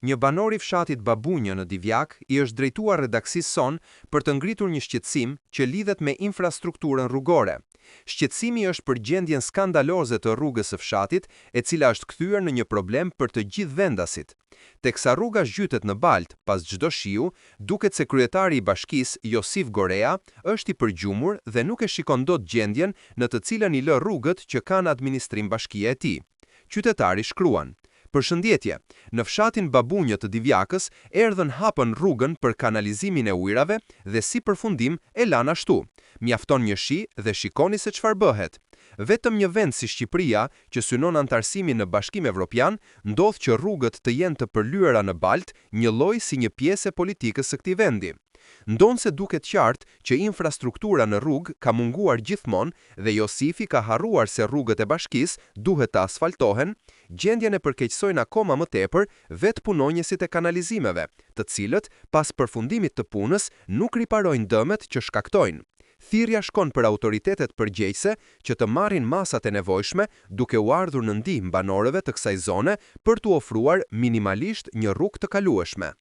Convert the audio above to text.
një banor i fshatit Babunja në Divjak i është drejtuar redaksisë son për të ngritur një shqetësim që lidhet me infrastrukturën rrugore. Shqetësimi është për gjendjen skandaloze të rrugës së fshatit, e cila është kthyer në një problem për të gjithë vendasit. Teksa rruga zhytet në baltë pas çdo shiu, duket se kryetari i bashkisë, Josif Gorea, është i përgjumur dhe nuk e shikon dot gjendjen në të cilën i lë rrugët që kanë administrim bashkia e tij. Qytetari shkruan: Përshëndetje, në fshatin Babunja të Divjakës erdhën hapën rrugën për kanalizimin e ujrave dhe si përfundim e lanë ashtu. Mjafton një shi dhe shikoni se çfarë bëhet. Vetëm një vend si Shqipëria, që synon antarësimin në Bashkimin Evropian, ndodh që rrugët të jenë të përlyera në baltë, një lloj si një pjesë e politikës së këtij vendi. Ndonë se duket qartë që infrastruktura në rrugë ka munguar gjithmonë dhe Josifi ka harruar se rrugët e bashkisë duhet të asfaltohen, gjendjen e përkeqësojnë akoma më tepër vetë punonjësit e kanalizimeve, të cilët, pas përfundimit të punës, nuk riparojnë dëmet që shkaktojnë. Thirrja shkon për autoritetet përgjegjëse që të marrin masat e nevojshme, duke u ardhur në ndihmë banorëve të kësaj zone për t'u ofruar minimalisht një rrugë të kalueshme.